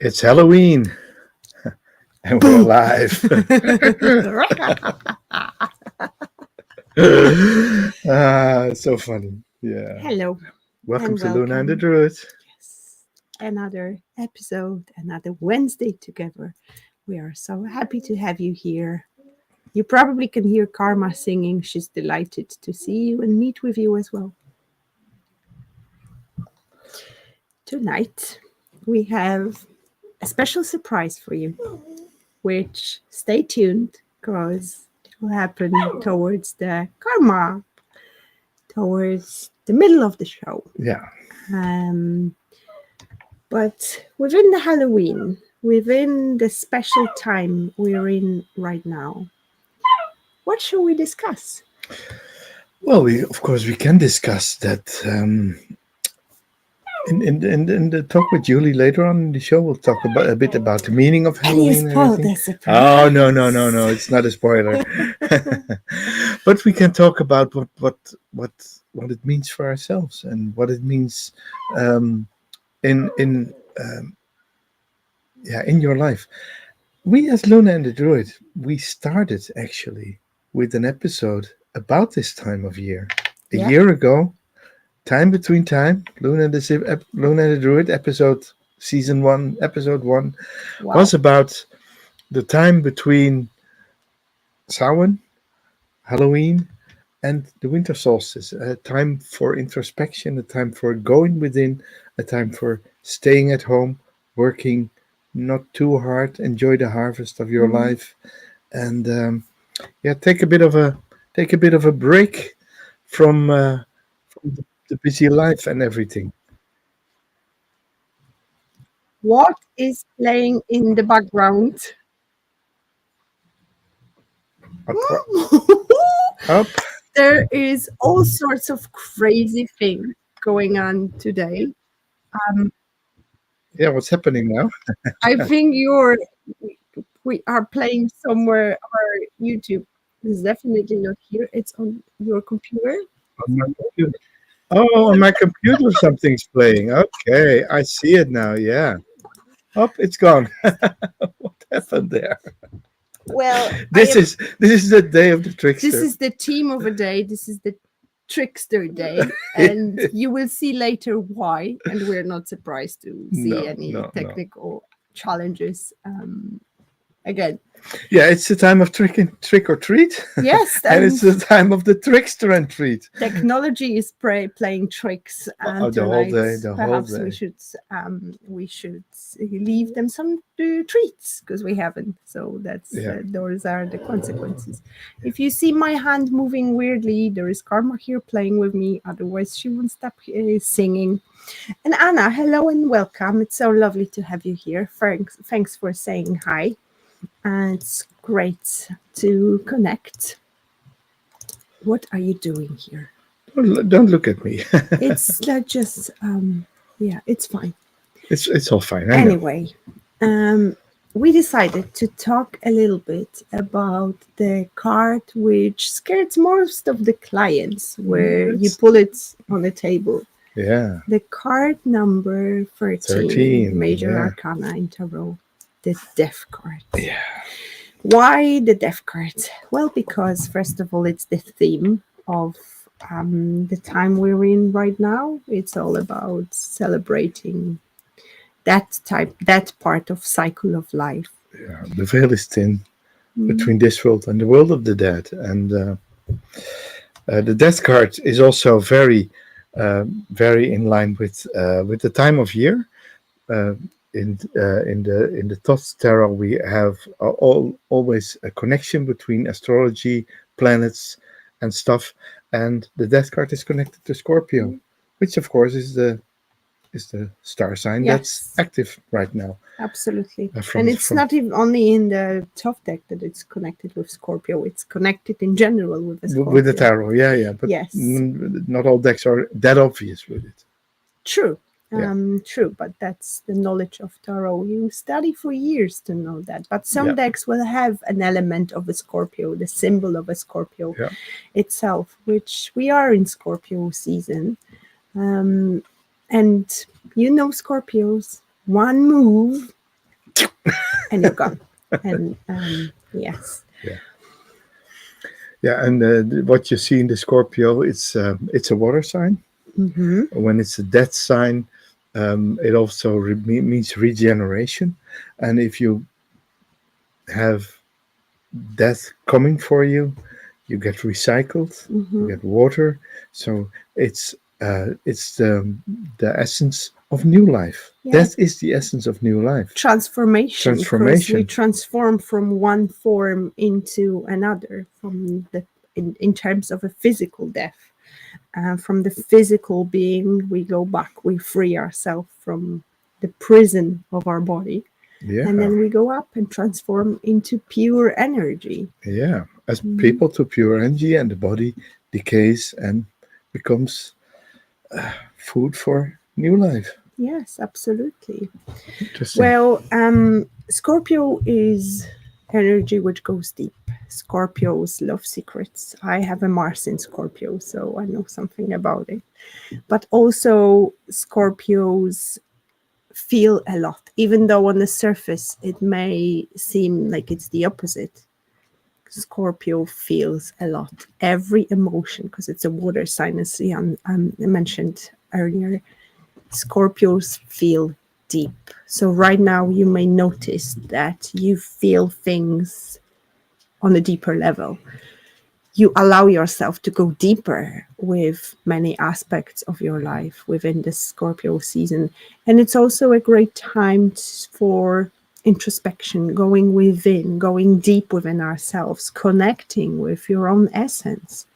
It's Halloween and we're live. So funny. Yeah. Hello Welcome and to Luna and the welcome. Druid. Yes, another episode, another Wednesday together. We are so happy to have you here. You probably can hear Karma singing. She's delighted to see you and meet with you as well. Tonight, we have a special surprise for you, which stay tuned because it will happen towards the middle of the show. Yeah. Um, But within the Halloween, within the special time we're in right now, what shall we discuss? Well, of course we can discuss that in the talk with Julie later on in the show. We'll talk about a bit about the meaning of Can you Halloween and spoil everything. the Oh surprise? no! It's not a spoiler. But we can talk about what it means for ourselves and what it means um, in in your life. We as Luna and the Druid, we started actually with an episode about this time of year. A Yeah. year ago, time between time, Luna and the Druid episode season 1, episode 1 Wow. was about the time between Samhain, Halloween, and the winter solstice. A time for introspection, a time for going within, a time for staying at home, working not too hard, enjoy the harvest of your Mm. life, and take a bit of a break from the busy life and everything. What is playing in the background? Up, up. There is all sorts of crazy things going on today. Um, Yeah, what's happening now? I think we are playing somewhere. Our YouTube is definitely not here. It's on your computer. On my computer. Oh, on my computer something's playing. Okay, I see it now. Yeah. Oh, it's gone. What happened there? Well, This is this is the day of the this trickster. is the team of a day. This is the trickster day, and you will see later why. And we're not surprised to see No, any no, no. technical challenges again. Yeah, it's the time of trick or treat, Yes, and it's and the time of the trickster and treat. technology is playing tricks, and Oh, the whole tonight day, the whole perhaps day. we should leave them some treats because we haven't. So that's Yeah. those are the consequences. If you see my hand moving weirdly, there is Karma here playing with me. Otherwise, she won't stop singing. And Anna, hello and welcome. It's so lovely to have you here. Thanks for saying hi. And it's great to connect. What are you doing here? Don't look at me. It's like just yeah, it's fine. It's all fine. I know. Anyway, we decided to talk a little bit about the card which scares most of the clients, where you It's- pull it on the table. Yeah. The card number 13, 13, Major yeah. Arcana in Tarot, the Death card. Yeah. Why the Death card? Well, because first of all, it's the theme of the time we're in right now. It's all about celebrating that part of cycle of life. Yeah. The veil is thin Mm. between this world and the world of the dead, and the death card is also very in line with the time of year. Uh, in the Thoth tarot, we have always a connection between astrology, planets, and stuff, and the death card is connected to Scorpio, which of course is the star sign that's Yes, active right now. absolutely. From And it's from not even only in the Thoth deck that it's connected with Scorpio. It's connected in general with the Scorpio. with the tarot, yeah, but Yes. not all decks are that obvious with it. True. Yeah. True, but that's the knowledge of tarot. You study for years to know that. But some Yeah. decks will have an element of a Scorpio, the symbol of a Scorpio Yeah. itself, which we are in Scorpio season. And you know, Scorpios, one move and you're gone. And yes. Yeah. Yeah, and what you see in the Scorpio, it's a water sign. Mm-hmm. When it's a death sign, it also means regeneration. And if you have death coming for you, you get recycled, you Mm-hmm. get water. So it's the essence of new life. Yeah. That is the essence of new life. Transformation, because we Transformation. transform from one form into another, from the in terms of a physical death. From the physical being, we go back, we free ourselves from the prison of our body, and Yeah, then we go up and transform into pure energy. yeah. As Mhm. people to pure energy, and the body decays and becomes food for new life. Yes, absolutely. Interesting. Well, Scorpio is energy which goes deep. Scorpios love secrets. I have a Mars in Scorpio, so I know something about it. But also, Scorpios feel a lot, even though on the surface it may seem like it's the opposite. Scorpio feels a lot, every emotion, because it's a water sign, as Jan mentioned earlier. Scorpios feel deep. So right now you may notice that you feel things on a deeper level. You allow yourself to go deeper with many aspects of your life within the Scorpio season. And it's also a great time for introspection, going within, going deep within ourselves, connecting with your own essence.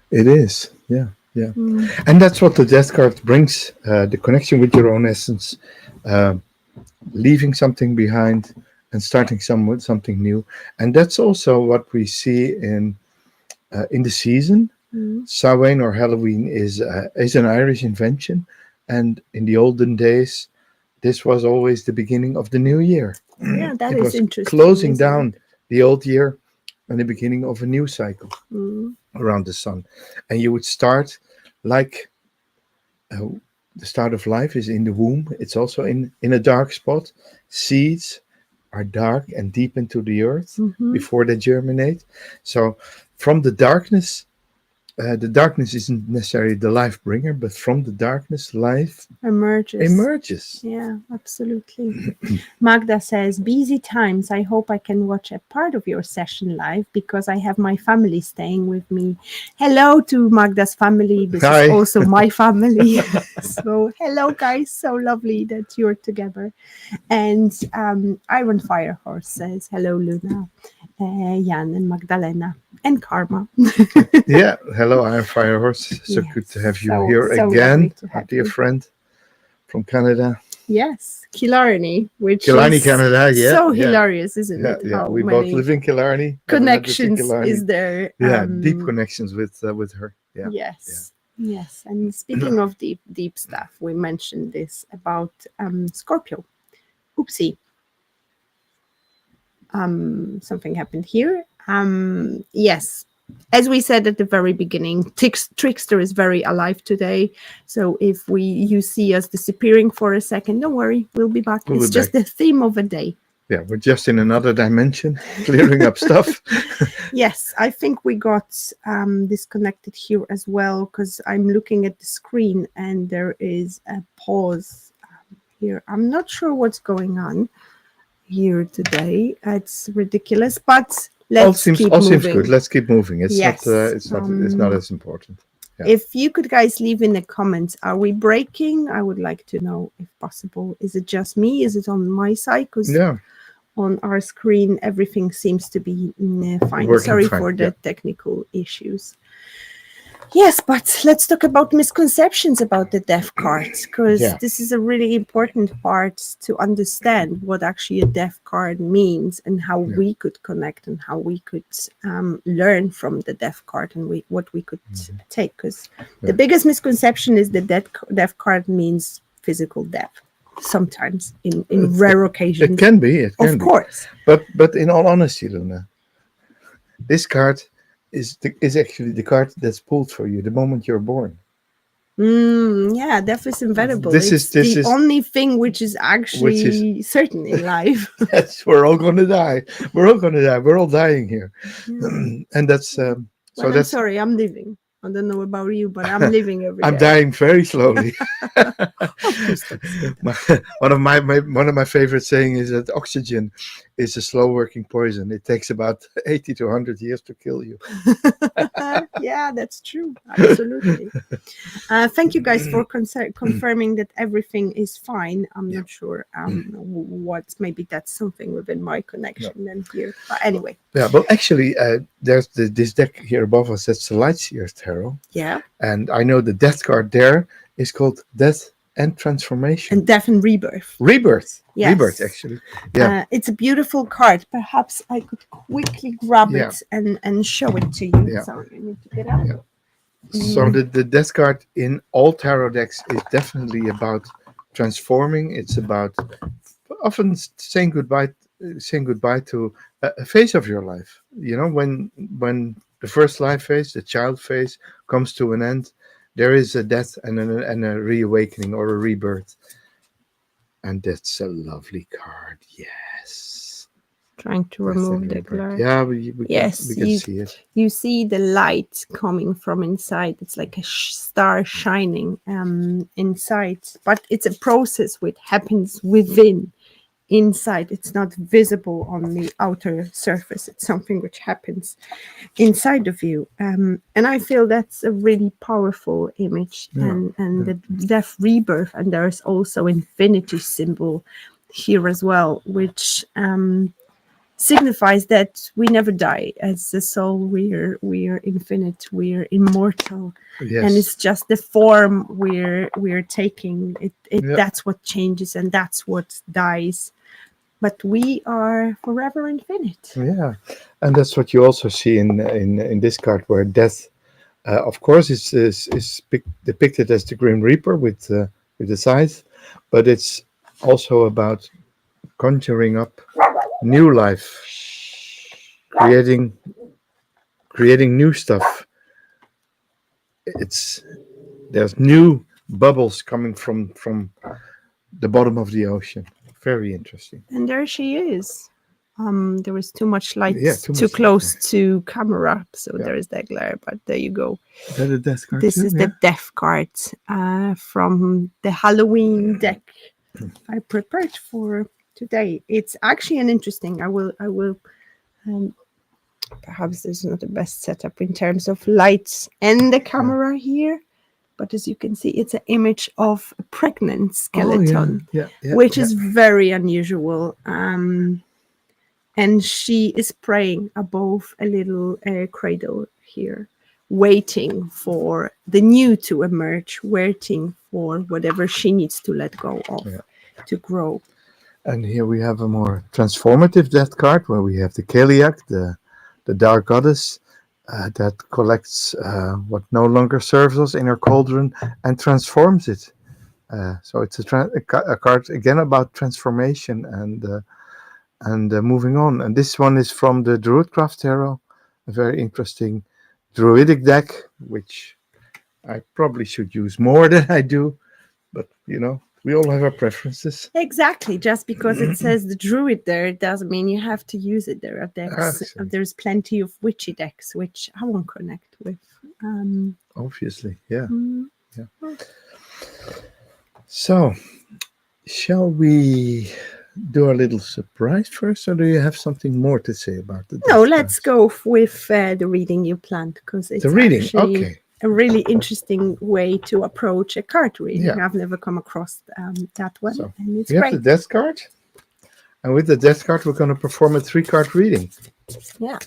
It is. Yeah, yeah. Mm. And that's what the death card brings, the connection with your own essence, uh, leaving something behind and starting something new. And that's also what we see in the season. Mm. Samhain or Halloween is an Irish invention, and in the olden days, this was always the beginning of the new year. Yeah, that It is was interesting, closing isn't down it? the old year and the beginning of a new cycle Mm. around the sun. And you would start like uh, the start of life is in the womb. It's also in a dark spot. Seeds are dark and deep into the earth Mhm. before they germinate. So from the darkness isn't necessarily the life bringer, but from the darkness, life Emerges. emerges. Yeah, absolutely. Magda says, busy times. I hope I can watch a part of your session live because I have my family staying with me. Hello to Magda's family. This is Hi. also my family. So, hello, guys. So lovely that you're together. And Iron Firehorse says, hello, Luna, Jan, and Magdalena, and Karma. Yeah, hello, I'm Firehorse. So Yes, good to have you so here lovely again, to our have dear you. friend from Canada. Yes, Killarney, which Killarney, is Canada. Yeah, so yeah, hilarious, isn't yeah, it? yeah. How We both many live in Killarney. Never met us in connections Killarney. is there? Yeah, deep connections with her. Yeah, yeah. Yes, yes. And speaking of deep stuff, we mentioned this about Scorpio. Oopsie, something happened here. Yes, as we said at the very beginning, Trickster is very alive today. So if you see us disappearing for a second, don't worry, we'll be back. We'll It's be just back. the theme of a day. Yeah, we're just in another dimension, clearing up stuff. Yes, I think we got disconnected here as well because I'm looking at the screen and there is a pause here. I'm not sure what's going on here today. It's ridiculous, but let's keep All seems good. moving. Let's keep moving. Yes. It's not as important. Yeah. If you could guys leave in the comments, are we breaking? I would like to know if possible. Is it just me? Is it on my side? Because Yeah, on our screen, everything seems to be fine. working Sorry fine. for Yeah. the technical issues. Yes, but let's talk about misconceptions about the deaf cards, because Yeah. this is a really important part to understand what actually a deaf card means and how Yeah. we could connect and how we could learn from the deaf card and what we could take. Because the Yeah. biggest misconception is the deaf card means physical deaf. Sometimes, in rare occasions, It can be. It can of be. course. But in all honesty, Luna, this card is actually the card that's pulled for you the moment you're born. Yeah, death is inevitable. This It's this the is only thing which is which is actually certain in life. that's we're all going to die. We're all going to die. We're all dying here, Yeah. and that's so Well, I'm that's sorry, I'm living. I don't know about you, but I'm living every I'm day. dying very slowly. Oh, please don't say my, one of my favorite saying is that oxygen is a slow working poison. It takes about 80 to 100 years to kill you. that. Yeah, that's true. Absolutely. Thank you guys for confirming that everything is fine. I'm Yeah. not sure what, maybe that's something within my connection and here. But anyway, Yeah, well, actually, there's this deck here above us. That's the Lightseer's Tarot, yeah. and I know the death card there is called Death and Transformation, And death and rebirth. Rebirth, Rebirth. Yes. Actually, yeah, It's a beautiful card. Perhaps I could quickly grab yeah, it and show it to you. yeah. Sorry, I need to get up. Yeah. So the death card in all tarot decks is definitely about transforming. It's about often saying goodbye to a phase of your life. You know, when the first life phase, the child phase, comes to an end, there is a death and a reawakening or a rebirth, and that's a lovely card. Yes, Trying to death remove and the rebirth. glare. Yeah, we Yes, can see it. you see the light coming from inside. It's like a star shining inside, but it's a process which happens within. Inside, it's not visible on the outer surface. It's something which happens inside of you, and I feel that's a really powerful image. Yeah, And the death rebirth, and there's also infinity symbol here as well, which signifies that we never die as a soul. We're infinite, we're immortal, yes. and it's just the form we're taking. Yeah. That's what changes and that's what dies, but we are forever infinite. Yeah, and that's what you also see in this card, where death, of course, is depicted as the Grim Reaper with the scythe, but it's also about conjuring up new life, creating new stuff. It's There's new bubbles coming from the bottom of the ocean. Very interesting. And there she is. There was too much light, Yeah, too much close light to camera, so Yeah. there is that glare. But there you go. Is that a death card This too? is Yeah. the death card from the Halloween deck I prepared for today. It's actually an interesting. I will. Um, perhaps this is not the best setup in terms of lights and the camera here, but as you can see, it's an image of a pregnant skeleton, which is very unusual. And she is praying above a little cradle here, waiting for the new to emerge, waiting for whatever she needs to let go of to grow. And here we have a more transformative death card, where we have the Kaliak, the dark goddess, that collects what no longer serves us in her cauldron and transforms it. So it's a card again about transformation and moving on. And this one is from the Druidcraft Tarot, a very interesting druidic deck, which I probably should use more than I do, but we all have our preferences. Exactly. Just because it says the druid there, it doesn't mean you have to use it. There are decks. There's plenty of witchy decks, which I won't connect with. Obviously, yeah. Yeah. So, shall we do our little surprise first, or do you have something more to say about it? No, let's go with the reading you planned, because it's the reading. Actually Okay. a really interesting way to approach a card reading. Yeah. I've never come across that one, So, and it's we have great. the death card, and with the death card, we're going to perform a 3-card reading. Yeah.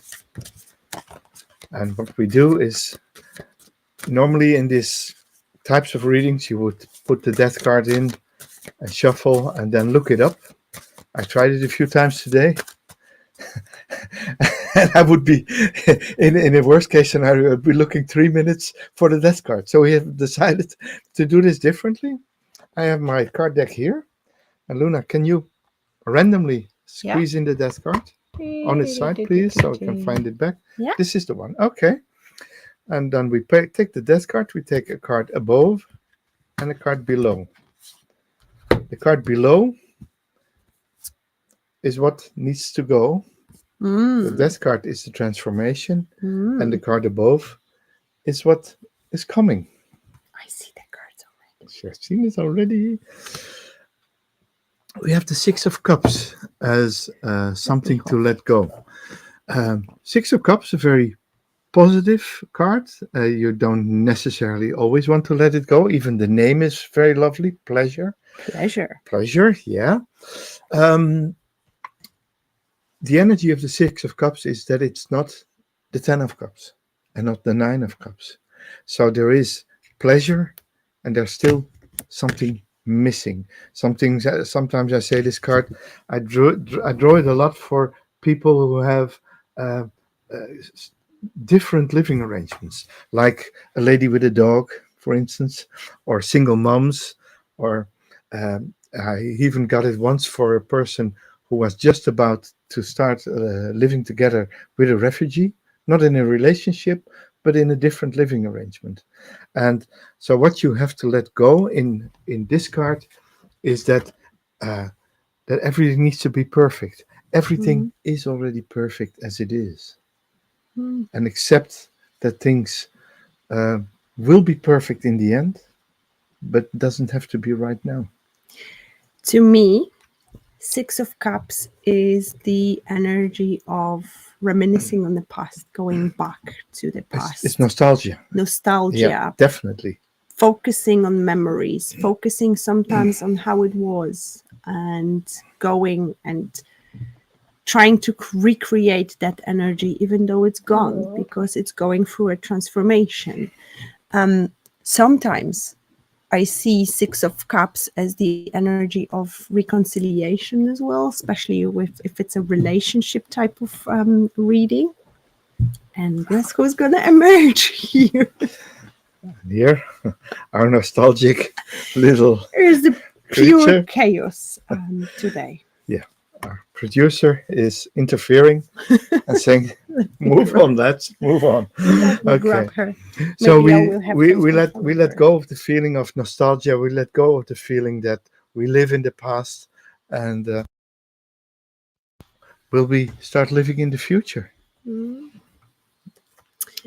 And what we do is, normally in these types of readings, you would put the death card in and shuffle and then look it up. I tried it a few times today. And I would be, in a worst case scenario, I'd be looking 3 minutes for the death card. So we have decided to do this differently. I have my card deck here. And Luna, can you randomly squeeze in the death card on its side, please, so I can find it back? Yeah. This is the one. Okay. And then we take the death card. We take a card above and a card below. The card below is what needs to go. The death card is the transformation, and the card above is what is coming. I see the cards already. You've seen it already. We have the Six of Cups as something to let go. Six of Cups, a very positive card. You don't necessarily always want to let it go. Even the name is very lovely. Pleasure. Pleasure, yeah. The energy of the Six of Cups is that it's not the Ten of Cups and not the Nine of Cups. So there is pleasure and there's still something missing. Sometimes I say this card, I draw it a lot for people who have uh, different living arrangements, like a lady with a dog, for instance, or single moms, or I even got it once for a person who was just about to start living together with a refugee, not in a relationship, but in a different living arrangement. And so what you have to let go in this card is that that everything needs to be perfect. Everything is already perfect as it is. And accept that things will be perfect in the end, but doesn't have to be right now. To me, Six of Cups is the energy of reminiscing on the past, going back to the past. It's nostalgia. Nostalgia. Yeah, definitely. Focusing on memories, focusing sometimes on how it was, and going and trying to recreate that energy, even though it's gone, because it's going through a transformation. Sometimes I see Six of Cups as the energy of reconciliation as well, especially if it's a relationship type of reading. And guess who's going to emerge here? Here, our nostalgic little Here's the pure creature. chaos today. Yeah, our producer is interfering and saying, "Move on, lads, move on." Let me Okay. grab her. So Maybe I will have we some let stuff we on let her. go of the feeling of nostalgia. We let go of the feeling that we live in the past, and will we start living in the future?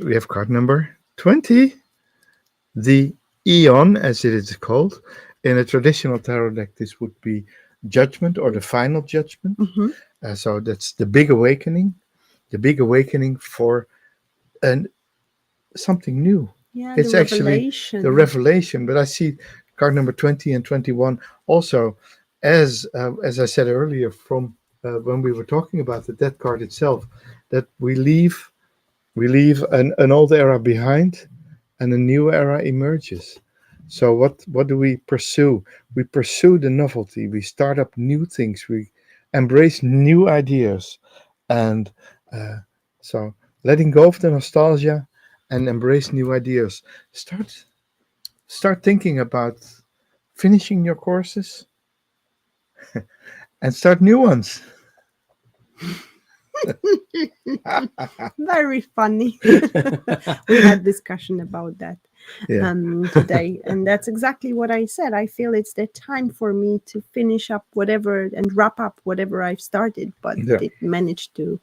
We have card number 20, the Eon, as it is called. In a traditional tarot deck, this would be judgment or the final judgment. So that's the big awakening for an something new. Yeah, It's the actually revelation. the revelation. But I see card number 20 and 21 also, as I said earlier, from when we were talking about the death card itself, that we leave an old era behind and a new era emerges. So what do we pursue? We pursue the novelty. We start up new things. We embrace new ideas, and so letting go of the nostalgia and embrace new ideas. Start thinking about finishing your courses and start new ones. Very funny. We had discussion about that Yeah, today, and that's exactly what I said. I feel it's the time for me to finish up whatever and wrap up whatever I've started, but Yeah. it managed to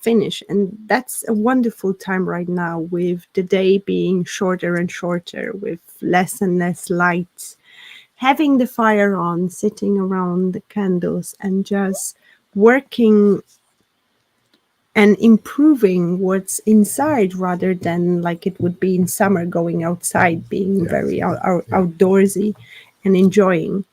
finish. And that's a wonderful time right now, with the day being shorter and shorter, with less and less light, having the fire on, sitting around the candles and just working and improving what's inside, rather than like it would be in summer, going outside, being very outdoorsy and enjoying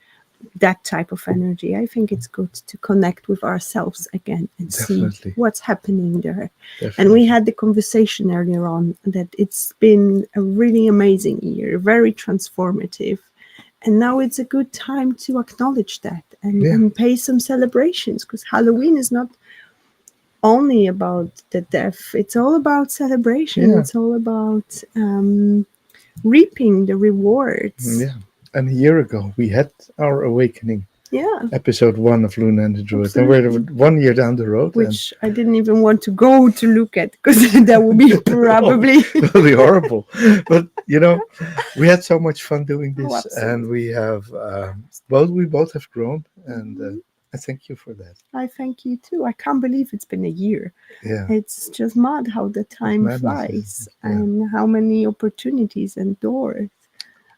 that type of energy. I think it's good to connect with ourselves again and Definitely. see what's happening there. Definitely. And we had the conversation earlier on that it's been a really amazing year, very transformative. And now it's a good time to acknowledge that and pay some celebrations, because Halloween is not only about the death. It's all about celebration. Yeah. It's all about reaping the rewards. Yeah. And a year ago, we had our awakening. Yeah, episode 1 of Luna and the Druid, and we're absolutely. 1 year down the road. Which I didn't even want to go to look at because that would be probably. That would be horrible. But we had so much fun doing Oh, this, and absolutely. we have we both have grown, and Mhm. I thank you for that. I thank you too. I can't believe it's been a year. Yeah, It's just mad how the it's time madness. flies Yeah, and how many opportunities and doors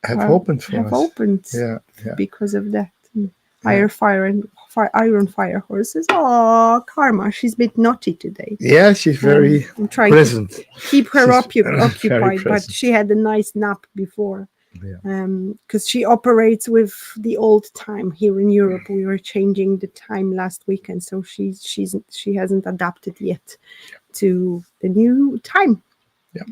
have have, opened for have us. opened Yeah, yeah, because of that. yeah. Iron fire horses. Oh, Karma, she's a bit naughty today. Yeah, she's very I'm trying to present. keep her She's very occupied, but present. she had a nice nap before. Yeah, Because she operates with the old time here in Europe. We were changing the time last weekend, so she hasn't adapted yet to the new time. yeah.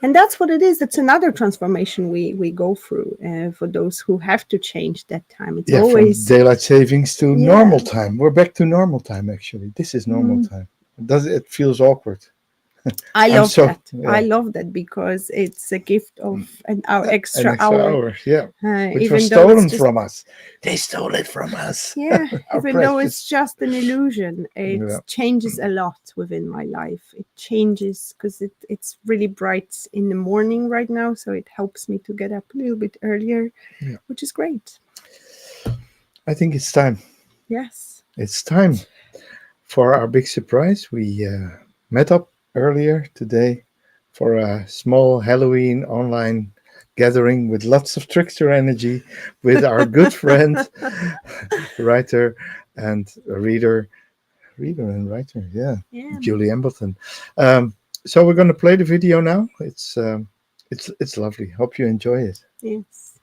And that's what it is. It's another transformation we go through for those who have to change that time. It's Yeah, from always daylight savings to yeah. normal time. We're back to normal time, actually. This is normal Mm. time. It feels awkward. I I'm love so, that. I yeah, love that because it's a gift of an hour, an extra extra hour, hour, yeah, which was even though it's stolen just from us. They stole it from us. yeah, Our even though it's precious. just an illusion, it Yeah, changes a lot within my life. It changes because it's really bright in the morning right now, so it helps me to get up a little bit earlier, yeah. which is great. I think it's time. Yes. It's time for our big surprise. We met up earlier today for a small Halloween online gathering with lots of trickster energy with our good friend, writer and reader and writer, yeah, Yeah. Julie Embleton. So we're going to play the video now. It's lovely. Hope you enjoy it. Yes.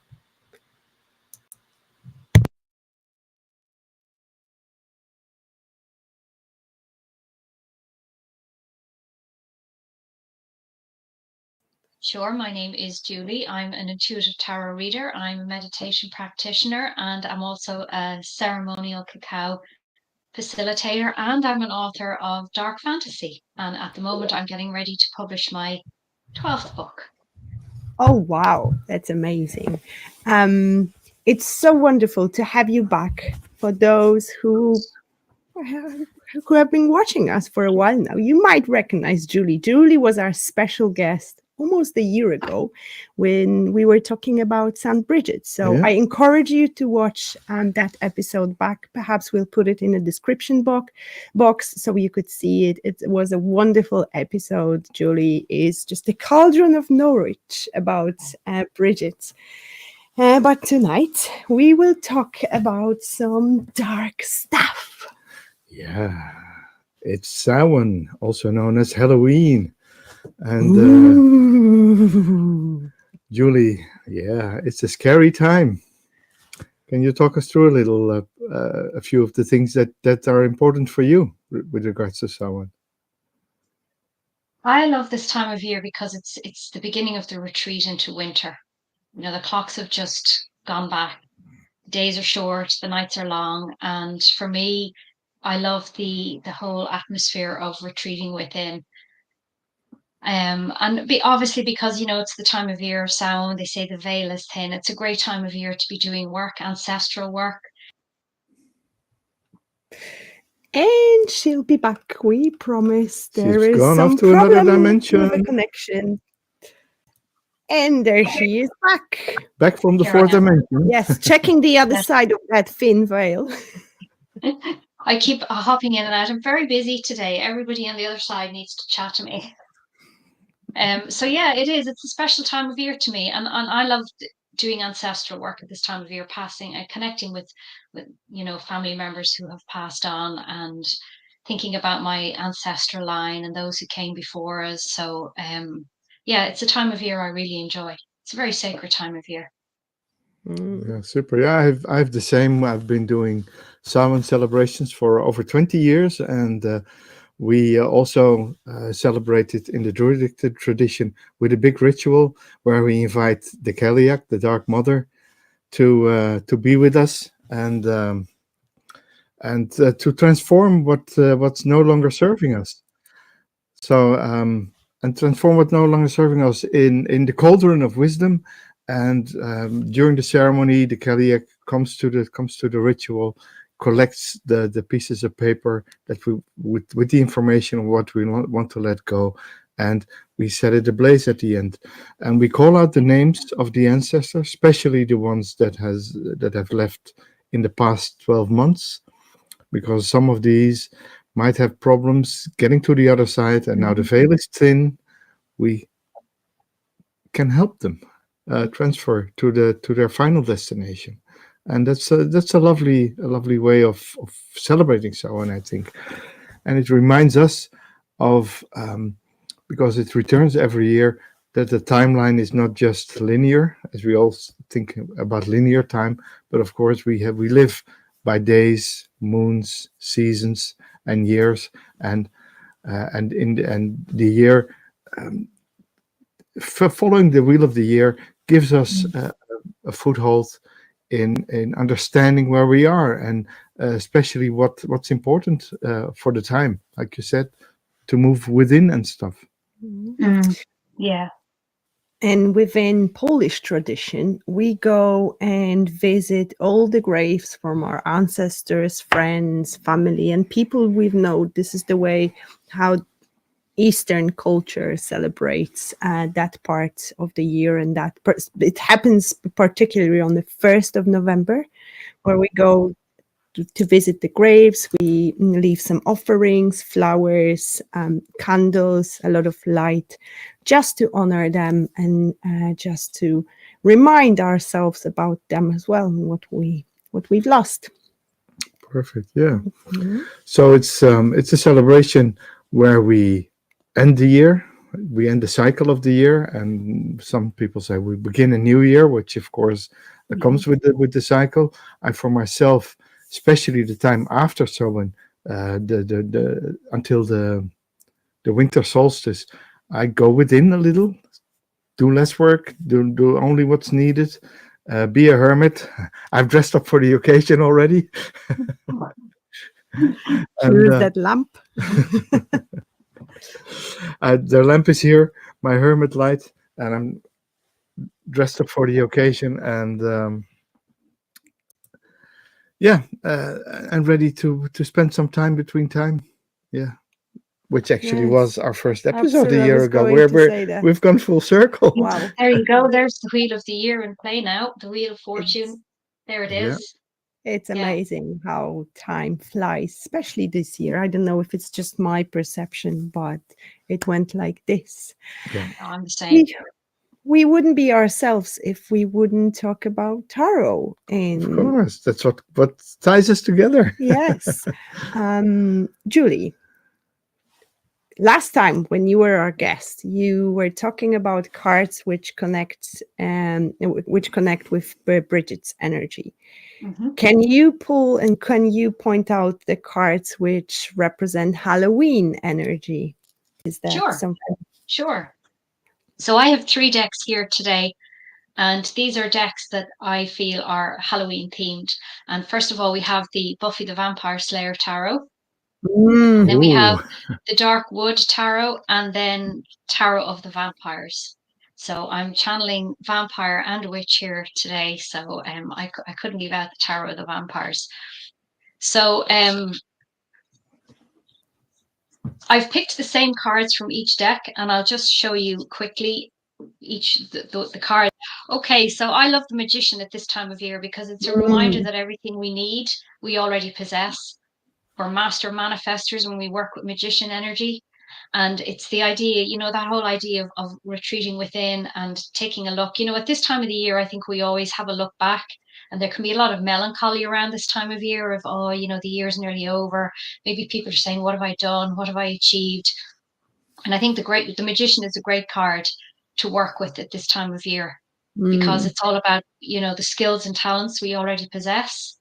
Sure, my name is Julie. I'm an intuitive tarot reader. I'm a meditation practitioner and I'm also a ceremonial cacao facilitator and I'm an author of dark fantasy. And at the moment, I'm getting ready to publish my 12th book. Oh wow, that's amazing. Um, it's so wonderful to have you back. For those who have been watching us for a while now, you might recognize Julie. Julie was our special guest almost a year ago when we were talking about St. Bridget. So Yeah. I encourage you to watch that episode back. Perhaps we'll put it in a description box so you could see it. It was a wonderful episode. Julie is just a cauldron of knowledge about Bridget. But tonight we will talk about some dark stuff. Yeah, it's Samhain, also known as Halloween. And Ooh. Julie, yeah, it's a scary time. Can you talk us through a few of the things that are important for you with regards to Samhain? I love this time of year because it's the beginning of the retreat into winter. You know, the clocks have just gone back. Days are short, the nights are long, and for me, I love the whole atmosphere of retreating within. And obviously because it's the time of year of Samhain, they say the veil is thin. It's a great time of year to be doing work, ancestral work. And she'll be back. We promise. There She's is gone off some to another problem with the dimension. connection. And there she is back. Back from the Here I fourth am. dimension. Yes, checking the other Yes. side of that thin veil. I keep hopping in and out. I'm very busy today. Everybody on the other side needs to chat to me. So yeah, it is. It's a special time of year to me, and I love doing ancestral work at this time of year, passing and connecting with family members who have passed on, and thinking about my ancestral line and those who came before us. So yeah, it's a time of year I really enjoy. It's a very sacred time of year. Yeah, super. Yeah, I have the same. I've been doing Samhain celebrations for over 20 years, and we also celebrate it in the Druidic tradition with a big ritual where we invite the Keliak, the Dark Mother, to be with us and to transform what's no longer serving us. So and transform what no longer serving us in the cauldron of wisdom And during the ceremony, the Kaliak comes to the ritual, collects the pieces of paper that we with the information of what we want to let go, and we set it ablaze at the end, and we call out the names of the ancestors, especially the ones that have left in the past 12 months, because some of these might have problems getting to the other side, and now the veil is thin. We can help them transfer to their final destination, and that's a lovely way of celebrating Samhain, I think, and it reminds us of because it returns every year, that the timeline is not just linear as we all think about linear time, but of course we live by days, moons, seasons, and years, and the year. Following the wheel of the year gives us a foothold in understanding where we are, and especially what's important for the time, like you said, to move within and stuff. Yeah. And within Polish tradition, we go and visit all the graves from our ancestors, friends, family, and people we've known. This is the way how Eastern culture celebrates that part of the year, and it happens particularly on the 1st of November, where we go to visit the graves. We leave some offerings, flowers, candles, a lot of light, just to honor them, and just to remind ourselves about them as well, and what we've lost. Perfect. Yeah. So it's a celebration where we end the year, we end the cycle of the year, and some people say we begin a new year, which of course comes with the cycle. I, for myself, especially the time after Samhain, the until the winter solstice, I go within a little, do less work, do only what's needed, be a hermit. I've dressed up for the occasion already. Here's that lamp. The lamp is here, my hermit light, and I'm dressed up for the occasion, and and ready to spend some time between time. Yeah, which actually was our first episode a year ago. We've gone full circle. Wow. There you go. There's the wheel of the year in play now. The wheel of fortune. There it is. It's amazing how time flies, especially this year. I don't know if it's just my perception, but it went like this. Yeah. I'm the same. We wouldn't be ourselves if we wouldn't talk about tarot. And of course, that's what ties us together. Yes. Julie, last time when you were our guest, you were talking about cards which connect with Bridget's energy. Can you pull and can you point out the cards which represent Halloween energy? Is that something? Sure. So I have 3 decks here today, and these are decks that I feel are Halloween themed. And first of all, we have the Buffy the Vampire Slayer Tarot. And then we have the Dark Wood Tarot, and then Tarot of the Vampires. So I'm channeling vampire and witch here today. So I couldn't leave out the Tarot of the Vampires. So I've picked the same cards from each deck, and I'll just show you quickly the card. Okay, so I love the Magician at this time of year because it's a reminder that everything we need, we already possess. We're master manifestors when we work with Magician energy. And it's the idea, that whole idea of retreating within and taking a look. At this time of the year, I think we always have a look back, and there can be a lot of melancholy around this time of year of, the year's nearly over. Maybe people are saying, what have I done? What have I achieved? And I think the Magician is a great card to work with at this time of year, because it's all about, the skills and talents we already possess,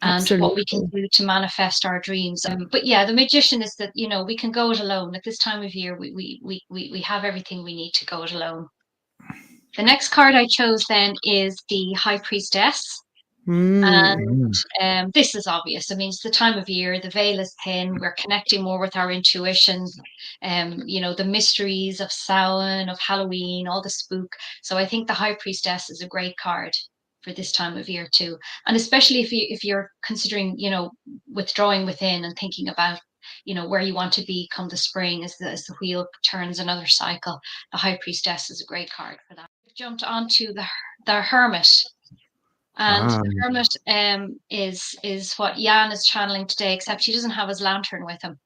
and what we can do to manifest our dreams. But yeah, the Magician is that, we can go it alone. At this time of year, we have everything we need to go it alone. The next card I chose then is the High Priestess. And this is obvious. I mean, it's the time of year, the veil is thin, we're connecting more with our intuition, the mysteries of Samhain, of Halloween, all the spook. So I think the High Priestess is a great card for this time of year too. And especially if you're considering, withdrawing within and thinking about, where you want to be come the spring as the wheel turns another cycle. The High Priestess is a great card for that. We've jumped onto the Hermit. And the Hermit is what Jan is channeling today, except he doesn't have his lantern with him.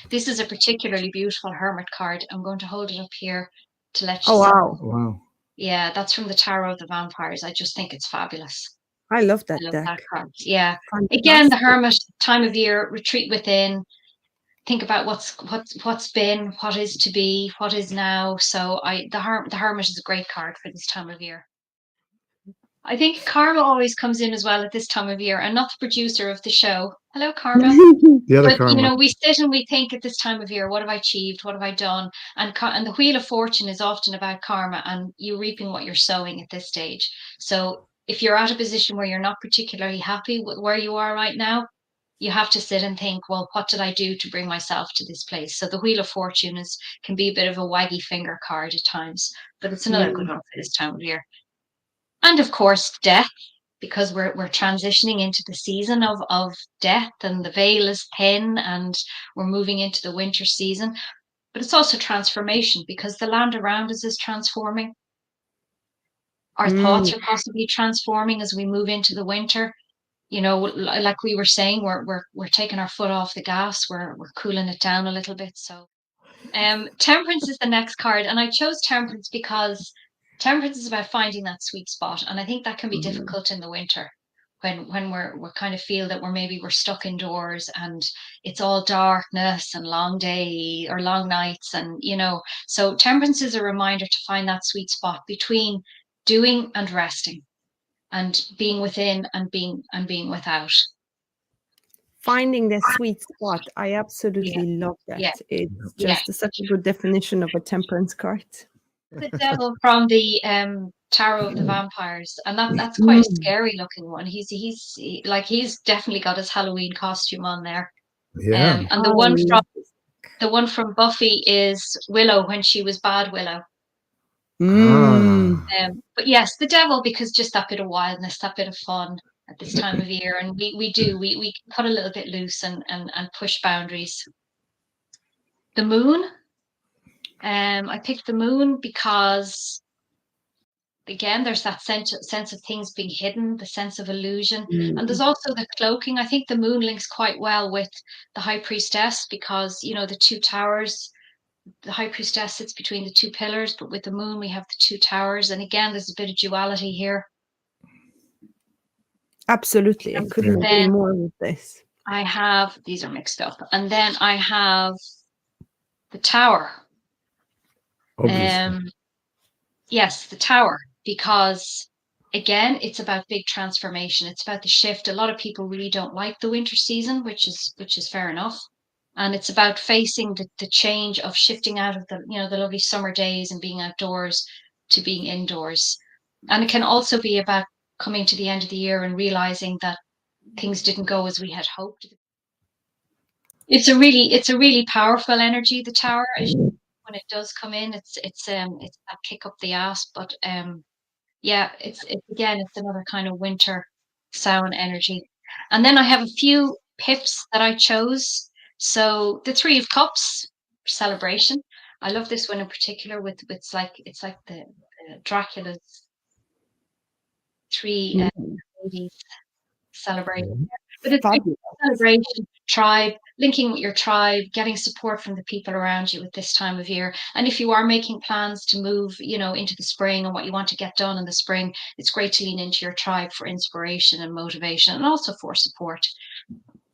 This is a particularly beautiful Hermit card. I'm going to hold it up here to let you see. Wow. Yeah, that's from the Tarot of the Vampires. I just think it's fabulous. I love that I love deck. that card. Yeah. Fantastic. Again, the Hermit, time of year, retreat within. Think about what's been, what is to be, what is now. So the Hermit is a great card for this time of year. I think Karma always comes in as well at this time of year, and not the producer of the show. Hello, Karma. The other But Karma. we sit and we think at this time of year, what have I achieved? What have I done? And the Wheel of Fortune is often about karma and you reaping what you're sowing at this stage. So if you're at a position where you're not particularly happy with where you are right now, you have to sit and think, well, what did I do to bring myself to this place? So the Wheel of Fortune can be a bit of a waggy finger card at times, but it's another good one for this time of year. And of course, death, because we're transitioning into the season of death, and the veil is thin and we're moving into the winter season. But it's also transformation, because the land around us is transforming. Our thoughts are possibly transforming as we move into the winter. Like we were saying, we're taking our foot off the gas, we're cooling it down a little bit. So Temperance is the next card, and I chose Temperance because Temperance is about finding that sweet spot, and I think that can be difficult in the winter when we're kind of feel that we're stuck indoors and it's all darkness and long day or long nights, and so Temperance is a reminder to find that sweet spot between doing and resting, and being within and being without. Finding the sweet spot. I absolutely love that. Yeah. It's just such a good definition of a temperance card. The devil from the Tarot of the Vampires, and that's quite a scary looking one. He's definitely got his Halloween costume on there. Yeah. And the one from Buffy is Willow when she was Bad Willow. But yes, the devil, because just that bit of wildness, that bit of fun at this time of year, and we put a little bit loose and push boundaries. The moon. I picked the moon because, again, there's that sense of things being hidden, the sense of illusion. And there's also the cloaking. I think the moon links quite well with the High Priestess, because, the two towers, the High Priestess sits between the two pillars, but with the moon, we have the two towers. And again, there's a bit of duality here. Absolutely. I couldn't agree more with this. These are mixed up. And then I have the Tower. Yes, the Tower, because again, it's about big transformation. It's about the shift. A lot of people really don't like the winter season, which is fair enough. And it's about facing the change of shifting out of the lovely summer days and being outdoors to being indoors. And it can also be about coming to the end of the year and realizing that things didn't go as we had hoped. It's a really powerful energy, the Tower. When it does come in, it's that kick up the ass, but it's another kind of winter Samhain energy. And then I have a few pips that I chose. So the Three of Cups, celebration. I love this one in particular with it's like the Dracula's three ladies celebrating. But it's celebration, tribe, linking with your tribe, getting support from the people around you at this time of year. And if you are making plans to move, into the spring and what you want to get done in the spring, it's great to lean into your tribe for inspiration and motivation, and also for support.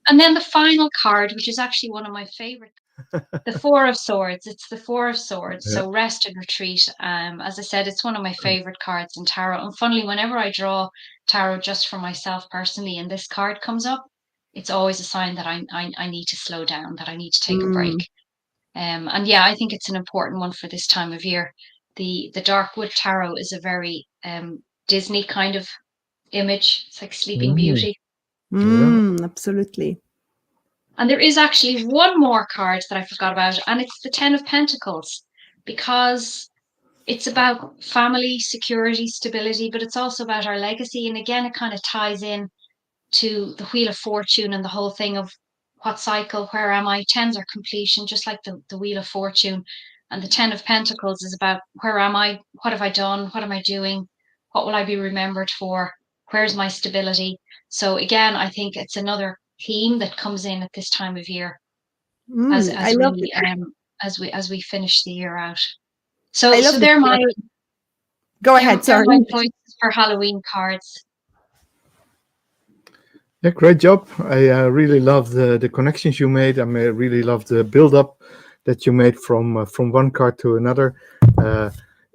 And then the final card, which is actually one of my favorite, the Four of Swords. It's the Four of Swords. So rest and retreat. As I said, it's one of my favorite cards in tarot. And funnily, whenever I draw tarot just for myself personally, and this card comes up, it's always a sign that I need to slow down, that I need to take a break. And yeah, I think it's an important one for this time of year. The Darkwood Tarot is a very Disney kind of image. It's like Sleeping Beauty. Absolutely. And there is actually one more card that I forgot about, and it's the Ten of Pentacles, because it's about family, security, stability, but it's also about our legacy. And again, it kind of ties in to the Wheel of Fortune and the whole thing of what cycle, where am I? Tens are completion, just like the Wheel of Fortune. And the Ten of Pentacles is about where am I? What have I done? What am I doing? What will I be remembered for? Where's my stability? So again, I think it's another theme that comes in at this time of year I as love we as we finish the year out. I So love the they're my Go ahead, they're sorry. my choices for Halloween cards. Yeah, great job. I really love the connections you made. I really love the build-up that you made from one card to another,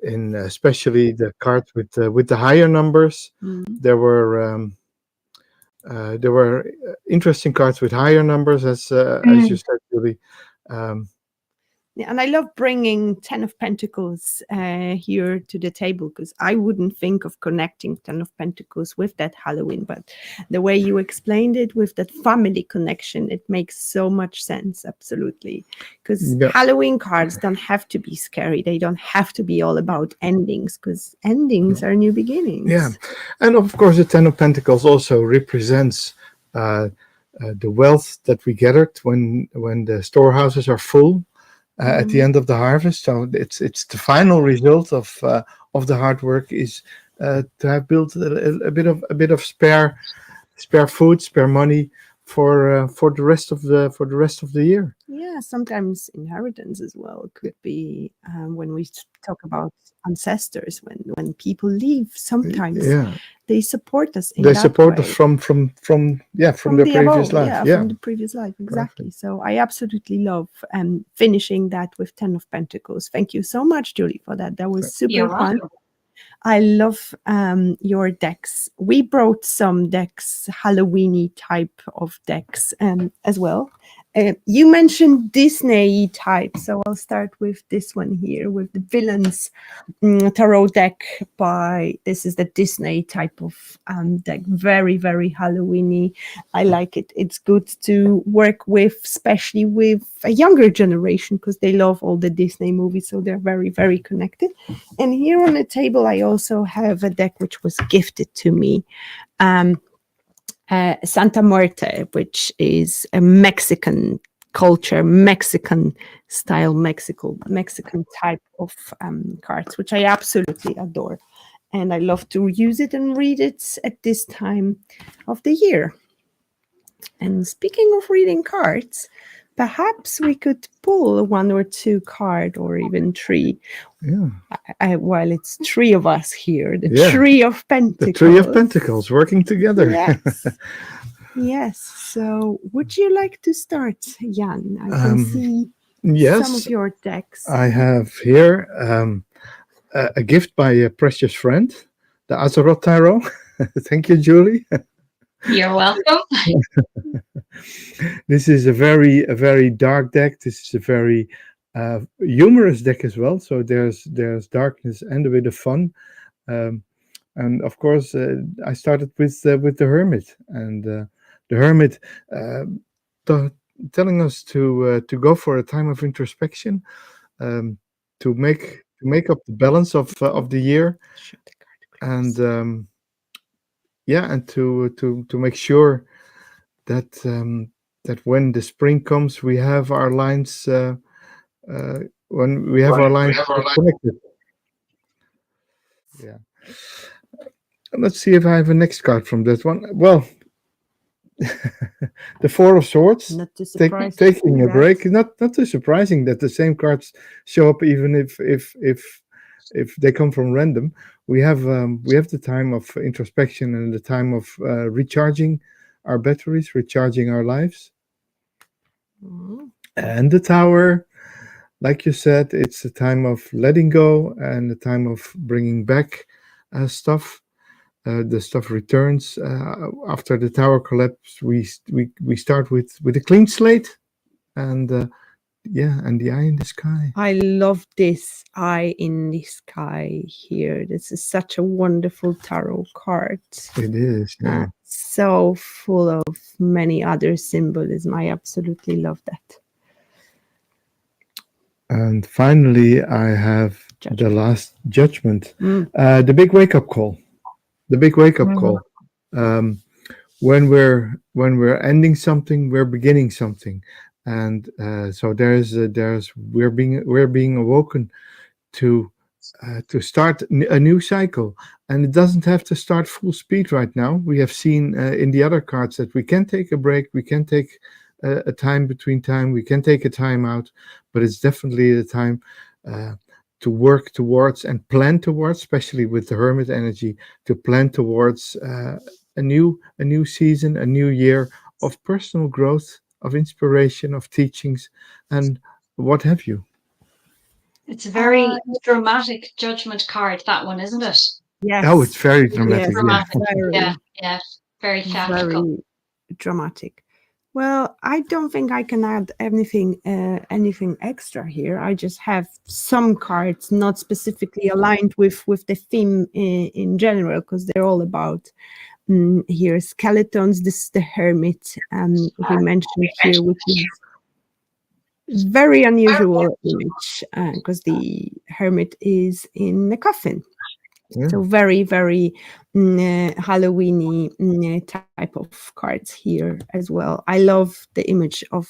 in especially the cards with the higher numbers. There were interesting cards with higher numbers, as you said, Julie. Yeah, and I love bringing Ten of Pentacles here to the table, because I wouldn't think of connecting Ten of Pentacles with that Halloween, but the way you explained it with that family connection, it makes so much sense. Absolutely. Because Halloween cards don't have to be scary. They don't have to be all about endings, because endings are new beginnings. Yeah, and of course the Ten of Pentacles also represents the wealth that we gathered when the storehouses are full. At the end of the harvest, so it's the final result of the hard work is to have built a bit of spare food, spare money for the rest of the year. Yeah, sometimes inheritance as well could be when we talk about ancestors. When people leave, sometimes they support us. They support us from their previous life. From the previous life, exactly. Perfect. So I absolutely love finishing that with Ten of Pentacles. Thank you so much, Julie, for that. That was super fun. I love your decks. We brought some decks, Halloweeny type of decks as well. You mentioned Disney type, so I'll start with this one here with the Villains Tarot deck. This is the Disney type of deck. Very, very Halloweeny. I like it. It's good to work with, especially with a younger generation, because they love all the Disney movies, so they're very, very connected. And here on the table, I also have a deck which was gifted to me. Santa Muerte, which is a Mexican culture, Mexican style, Mexican type of cards, which I absolutely adore. And I love to use it and read it at this time of the year. And speaking of reading cards, perhaps we could pull one or two card, or even three. Yeah. While it's three of us here, the Tree of Pentacles. The Tree of Pentacles working together. Yes. Yes. So would you like to start, Jan? I can see some of your decks. I have here a gift by a precious friend, the Azeroth Tarot. Thank you, Julie. You're welcome. This is a very dark deck. This is a very humorous deck as well. So there's darkness and a bit of fun. And of course, I started with the Hermit, and the Hermit telling us to go for a time of introspection, to make up the balance of the year, and and to make sure that that when the spring comes, we have our lines when we have our lines connected. Yeah. Let's see if I have a next card from that one. Well, the Four of Swords, taking a break. Not too surprising that the same cards show up, even if they come from random. We have the time of introspection and the time of recharging our batteries, recharging our lives. And the Tower, like you said, it's a time of letting go and a time of bringing back stuff. The stuff returns after the tower collapse. We start with a clean slate, and yeah, and the eye in the sky. I love this eye in the sky here. This is such a wonderful tarot card. It is. Yeah. So full of many other symbolism. I absolutely love that. And finally, I have Judgment. the last judgment, Mm. the big wake-up call. The big wake-up call. When we're ending something, we're beginning something, and so we're being awoken to start a new cycle, and it doesn't have to start full speed right now. We have seen in the other cards that we can take a break, we can take a time between time, we can take a time out, but it's definitely the time to work towards and plan towards, especially with the Hermit energy, to plan towards a new season, a new year of personal growth, of inspiration, of teachings, and what have you. It's a very dramatic judgment card, that one, isn't it? Yes. Oh, it's very Yes, dramatic. Dramatic. very, Yeah. Very theatrical. very dramatic. Well, I don't think I can add anything extra here. I just have some cards not specifically aligned with the theme in general, because they're all about here skeletons. This is the Hermit, he mentioned here, which is very unusual image because the Hermit is in a coffin. Yeah. So very, very Halloweeny type of cards here as well. I love the image of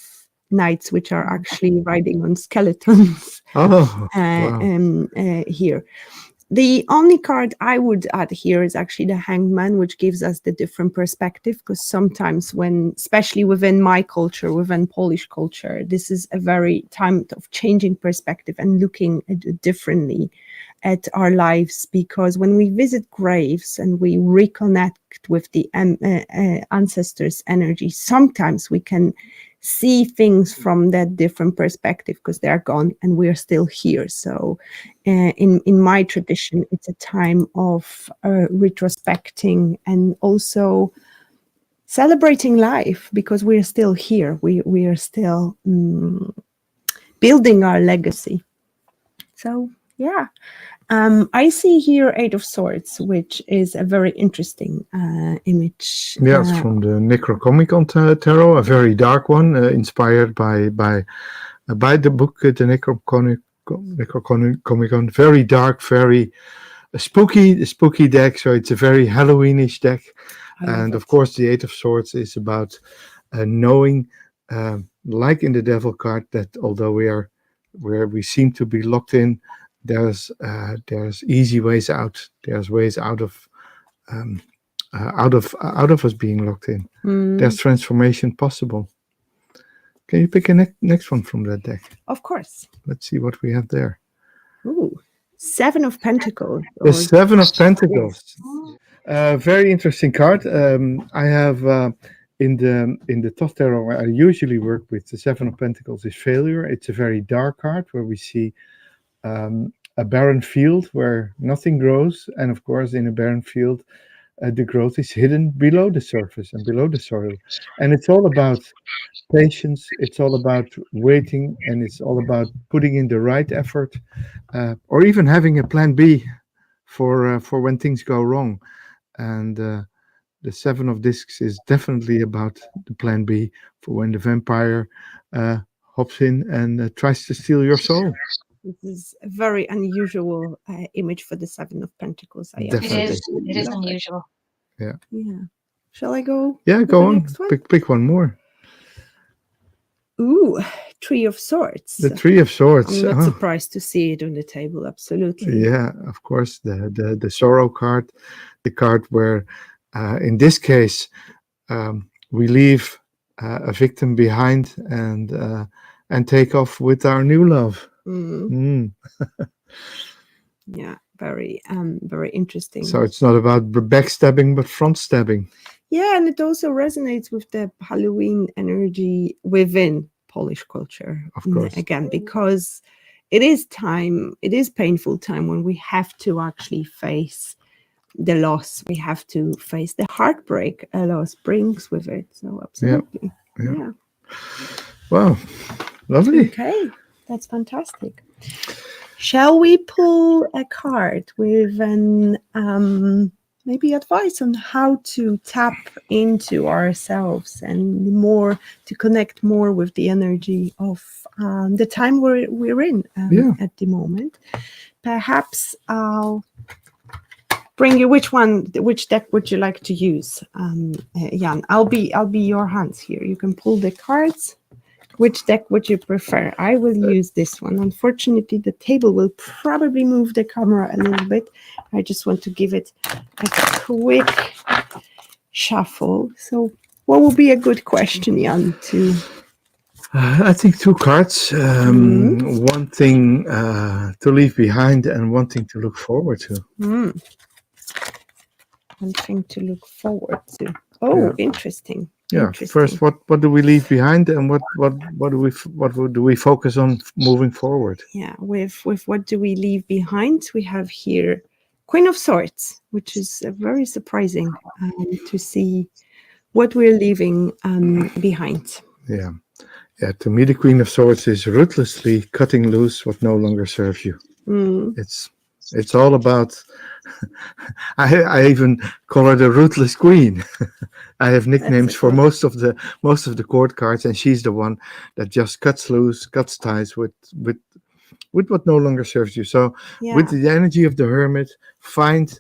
knights which are actually riding on skeletons Oh, wow. here. The only card I would add here is actually the Hanged Man, which gives us the different perspective, because sometimes when, especially within my culture, within Polish culture, this is a very time of changing perspective and looking at it differently at our lives, because when we visit graves and we reconnect with the ancestors' energy, sometimes we can see things from that different perspective because they're gone and we're still here. So in my tradition, it's a time of retrospecting and also celebrating life, because we're still here. We are still building our legacy. So yeah. I see here Eight of Swords, which is a very interesting image. Yeah, it's from the Necronomicon tarot, a very dark one, inspired by the book, the Necronomicon. Very dark, very spooky deck. So it's a very Halloweenish deck, and of course, the Eight of Swords is about knowing, like in the Devil card, that although we seem to be locked in, there's easy ways out. There's ways out of us being locked in. There's transformation possible. Can you pick a next one from that deck? Of course. Let's see what we have there. Ooh, Seven of Pentacles. The Seven of Pentacles. Very interesting card. I have in the Thoth Tarot, I usually work with the Seven of Pentacles is failure. It's a very dark card where we see a barren field where nothing grows, and of course in a barren field the growth is hidden below the surface and below the soil, and it's all about patience, it's all about waiting, and it's all about putting in the right effort, or even having a plan B for when things go wrong. And the Seven of Discs is definitely about the plan B for when the vampire hops in and tries to steal your soul. This is a very unusual image for the Seven of Pentacles. Definitely. It is unusual. Yeah. Shall I go? Yeah, go on. Pick one more. Ooh, Three of Swords. The Three of Swords. I'm not surprised to see it on the table. Absolutely. Yeah, of course. The sorrow card, the card where, in this case, we leave a victim behind and take off with our new love. Yeah, very interesting. So it's not about backstabbing, but front stabbing. Yeah, and it also resonates with the Halloween energy within Polish culture. Of course. Again, because it is painful time when we have to actually face the loss. We have to face the heartbreak a loss brings with it. So absolutely. Yeah. Well, Lovely. Okay, that's fantastic. Shall we pull a card with an maybe advice on how to tap into ourselves and more to connect more with the energy of the time we're in at the moment? Perhaps I'll bring you which deck would you like to use, Jan? I'll be your hands here. You can pull the cards. Which deck would you prefer? I will use this one. Unfortunately, the table will probably move the camera a little bit. I just want to give it a quick shuffle. So what would be a good question, Jan, to... I think 2 cards. One thing to leave behind and one thing to look forward to. One thing to look forward to. Oh, interesting. Yeah. First, what do we leave behind, and what do we focus on moving forward? Yeah. With what do we leave behind? We have here Queen of Swords, which is very surprising to see what we're leaving behind. Yeah. Yeah. To me, the Queen of Swords is ruthlessly cutting loose what no longer serves you. It's all about. I even call her the ruthless queen. I have nicknames for most of the court cards, and she's the one that just cuts loose, cuts ties with what no longer serves you. So with the energy of the Hermit, find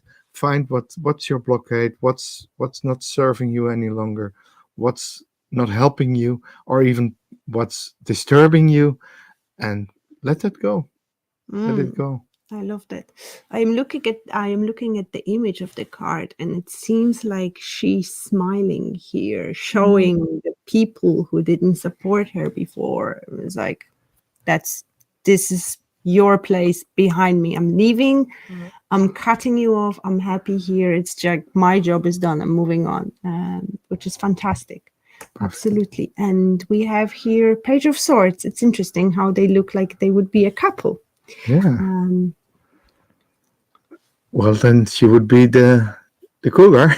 what's your blockade, what's not serving you any longer, what's not helping you, or even what's disturbing you, and let that go. Let it go. I love that. I am looking at the image of the card, and it seems like she's smiling here, showing the people who didn't support her before. It was like, this is your place behind me. I'm leaving. I'm cutting you off. I'm happy here. It's just my job is done. I'm moving on, which is fantastic. Absolutely. And we have here Page of Swords. It's interesting how they look like they would be a couple. Yeah. Well, then she would be the cougar.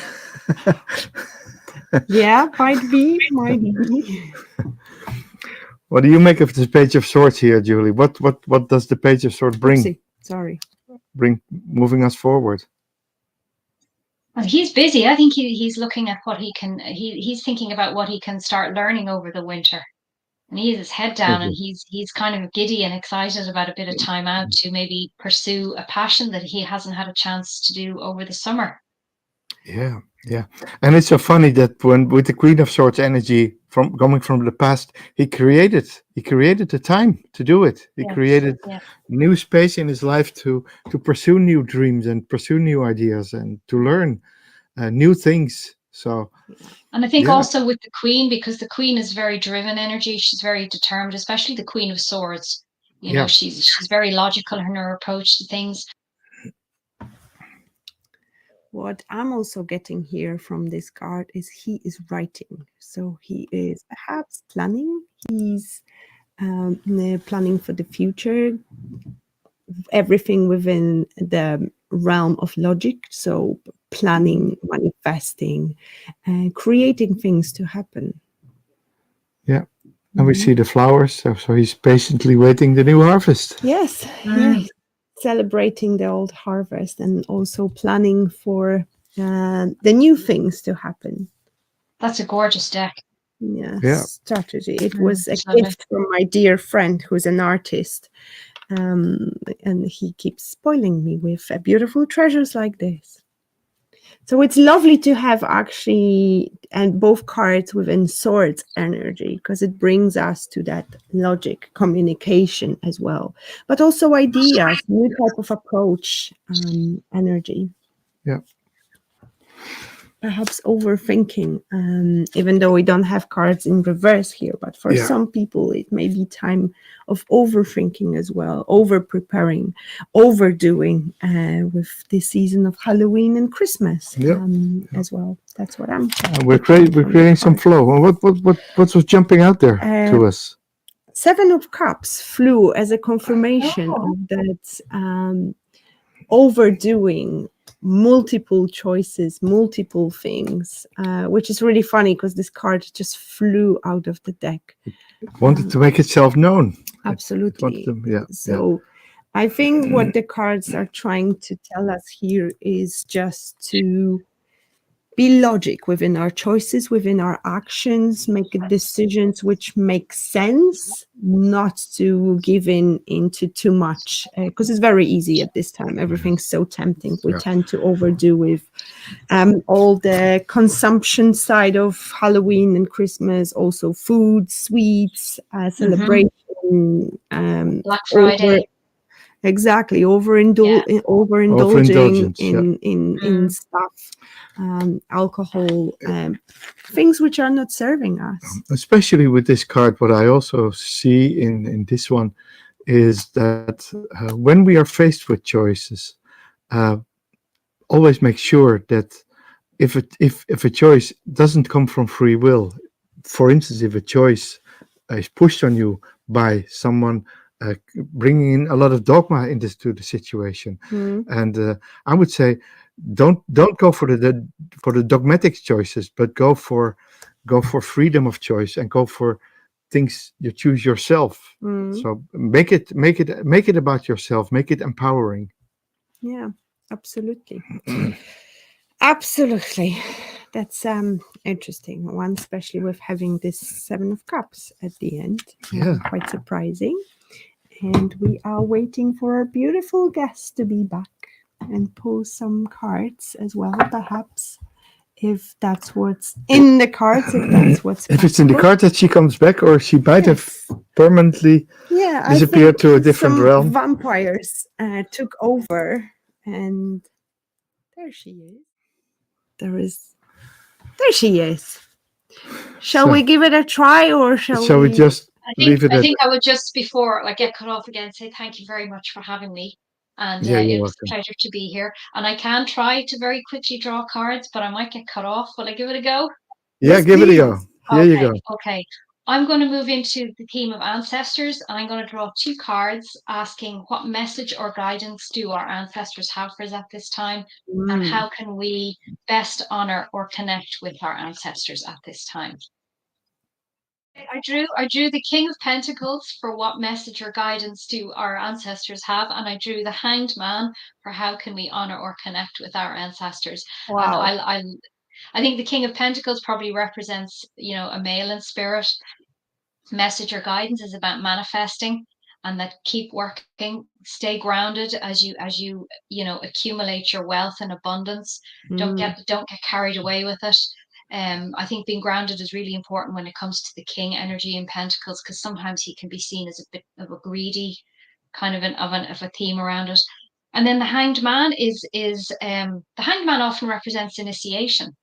Yeah, might be. What do you make of this Page of Swords here, Julie? What does the Page of Swords bring? Oopsie, sorry. Bring moving us forward. Well, he's busy. I think he's looking at what he can. He's thinking about what he can start learning over the winter. And he has his head down, and he's kind of giddy and excited about a bit of time out to maybe pursue a passion that he hasn't had a chance to do over the summer. Yeah. And it's so funny that when with the Queen of Swords energy coming from the past, he created the time to do it. He created new space in his life to pursue new dreams and pursue new ideas and to learn new things. So. And I think also with the Queen, because the Queen is very driven energy, she's very determined, especially the Queen of Swords. You know, she's very logical in her approach to things. What I'm also getting here from this card is he is writing. So he is perhaps planning. He's planning for the future, everything within the realm of logic. So planning, manifesting, creating things to happen. Yeah. And we see the flowers. So he's patiently waiting the new harvest. Yes. Yes. Celebrating the old harvest and also planning for the new things to happen. That's a gorgeous deck. Strategy. It was a gift from my dear friend who's an artist. And he keeps spoiling me with beautiful treasures like this. So it's lovely to have actually and both cards within swords energy, because it brings us to that logic, communication as well, but also ideas, new type of approach, energy. Yeah. Perhaps overthinking, even though we don't have cards in reverse here, but for some people it may be time of overthinking as well, over preparing, overdoing with the season of Halloween and Christmas as well. That's what I'm. We're creating some flow. What was jumping out there to us? 7 of Cups flew as a confirmation of that overdoing. Multiple choices, multiple things, which is really funny because this card just flew out of the deck. Wanted to make itself known. Absolutely. Yeah. So I think what the cards are trying to tell us here is just to be logic within our choices, within our actions, make decisions which make sense, not to give in into too much, because it's very easy at this time. Everything's so tempting. We tend to overdo with all the consumption side of Halloween and Christmas, also food, sweets, celebration, Black Friday. Exactly, overindulging Overindulgence, in stuff, alcohol, things which are not serving us. Especially with this card, what I also see in this one is that when we are faced with choices, uh, always make sure that if a choice doesn't come from free will, for instance, if a choice is pushed on you by someone bringing in a lot of dogma into the situation, and I would say don't go for the dogmatic choices, but go for freedom of choice and go for things you choose yourself. So make it about yourself, make it empowering. Yeah, absolutely. Absolutely. That's interesting one, especially with having this 7 of Cups at the end. Quite surprising. And we are waiting for our beautiful guest to be back and pull some cards as well, perhaps, if that's what's in the cards, if that's what's if it's in the possible. card that she comes back, or she might have permanently disappeared to a different realm. Vampires took over, and there she is. There she is. Shall we give it a try, or shall we just leave it? I think I would just, before I get cut off again, say thank you very much for having me. And it was a pleasure to be here. And I can try to very quickly draw cards, but I might get cut off. Will I give it a go? Yeah, yes, give it a go. Here you go. Okay. I'm going to move into the theme of ancestors, and I'm going to draw 2 cards asking what message or guidance do our ancestors have for us at this time, and how can we best honor or connect with our ancestors at this time. I drew the King of Pentacles for what message or guidance do our ancestors have, and I drew the Hanged Man for how can we honor or connect with our ancestors. Wow. And I think the King of Pentacles probably represents, a male in spirit. Message or guidance is about manifesting, and that keep working, stay grounded as you accumulate your wealth and abundance. Don't get carried away with it. I think being grounded is really important when it comes to the King energy in Pentacles, because sometimes he can be seen as a bit of a greedy kind of a theme around it. And then the Hanged Man is the Hanged Man often represents initiation.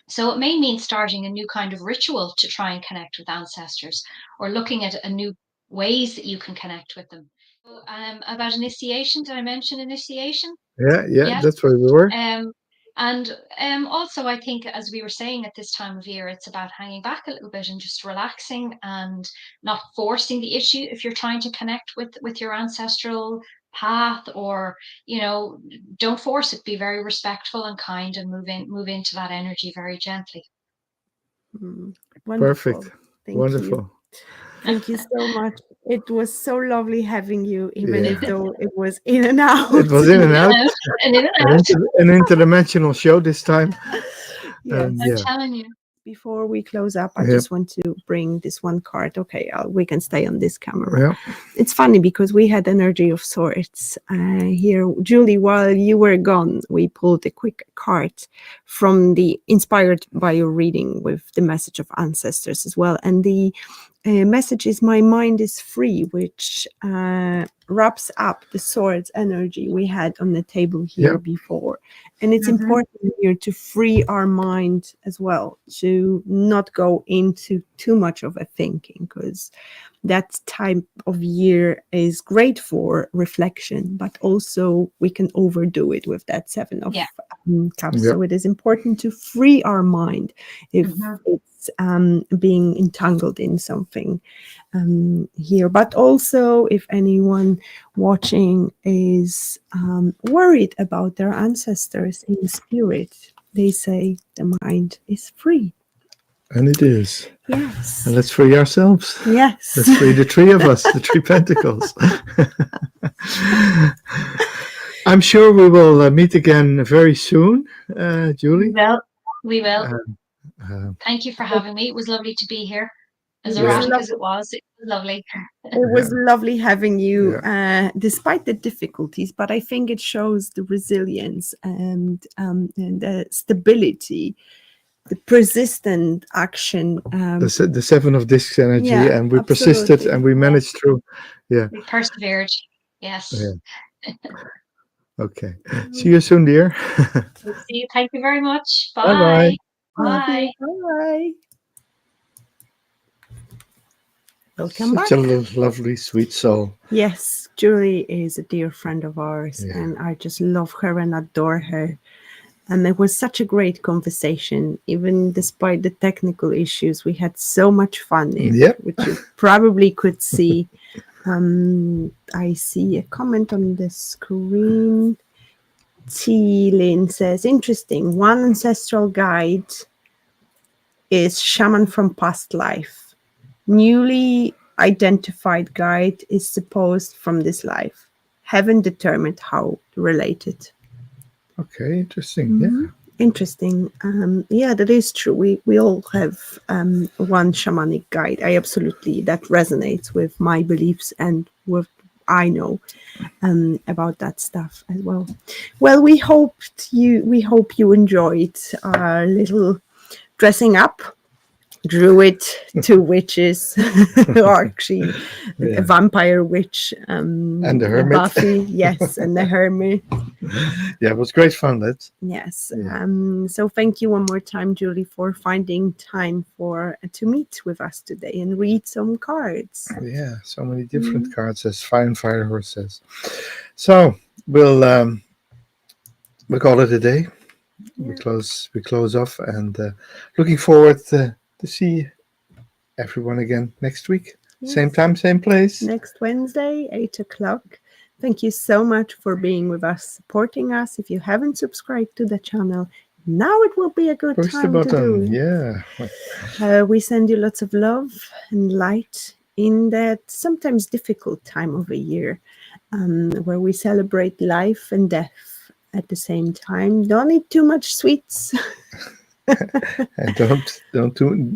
So it may mean starting a new kind of ritual to try and connect with ancestors, or looking at a new ways that you can connect with them. So, about initiation, did I mention initiation? Yeah, that's where we were. And also, I think, as we were saying, at this time of year, it's about hanging back a little bit and just relaxing and not forcing the issue if you're trying to connect with your ancestral path, or don't force it. Be very respectful and kind, and move into that energy very gently. Wonderful. Perfect. Thank Wonderful. you. Thank you so much. It was so lovely having you, even if though it was in and out. It was in and out. And in and out. An interdimensional show this time. Yes. I'm telling you. Before we close up, I just want to bring this one card. Okay, we can stay on this camera. It's funny because we had energy of sorts here. Julie, while you were gone, we pulled a quick card from inspired by your reading with the message of ancestors as well. And the message is "My mind is free," which wraps up the swords energy we had on the table here before. And it's important here to free our mind as well, to not go into too much of a thinking, because that time of year is great for reflection, but also we can overdo it with that 7 of Cups. So it is important to free our mind if it's being entangled in something here. But also, if anyone watching is worried about their ancestors in spirit, they say the mind is free. And it is. Yes. And let's free ourselves. Yes. Let's free the three of us, the three pentacles. I'm sure we will meet again very soon, Julie. We will. Uh, Thank you for having me. It was lovely to be here. As It was erratic lo- as it was lovely. It was lovely having you, Yeah. despite the difficulties. But I think it shows the resilience and the stability, the persistent action. the seven of discs energy, Yeah, and we persisted absolutely. and we managed through. Yeah. We persevered. Yes. Yeah. Okay. See you soon, dear. We'll see you. Thank you very much. Bye-bye. Bye. Bye. Bye. Welcome Such back. a lovely, sweet soul. Yes, Julie is a dear friend of ours, Yeah. and I just love her and adore her. And it was such a great conversation, even despite the technical issues. We had so much fun, Yep. which you probably could see. I see a comment on the screen. T. Lynn says, interesting. One ancestral guide is shaman from past life. Newly identified guide is supposed from this life. Haven't determined how related. Okay, interesting. Yeah. Interesting. Yeah, that is true. We all have one shamanic guide. That resonates with my beliefs and what I know about that stuff as well. Well, we hope you enjoyed our little dressing up. Druid, two witches, or actually a vampire witch, And the hermit. Buffy, yes, and the hermit. Yeah, it was great fun, lads. Yes. Yeah. So thank you one more time, Julie, for finding time to meet with us today and read some cards. Yeah, so many different cards, as Fire and Fire Horse says. So we'll call it a day. Yeah. We close off, and looking forward to see everyone again next week. Yes. Same time, same place. Next Wednesday, 8:00. Thank you so much for being with us, supporting us. If you haven't subscribed to the channel, now it will be a good Push the time to do button. it. Yeah. We send you lots of love and light in that sometimes difficult time of a year, where we celebrate life and death at the same time. Don't eat too much sweets. And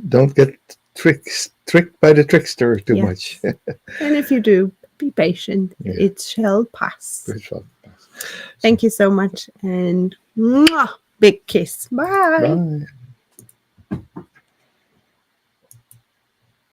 don't get tricked by the trickster too much. And if you do, be patient. Yeah. It shall pass. It shall pass. Thank you so much, and big kiss. Bye. Bye.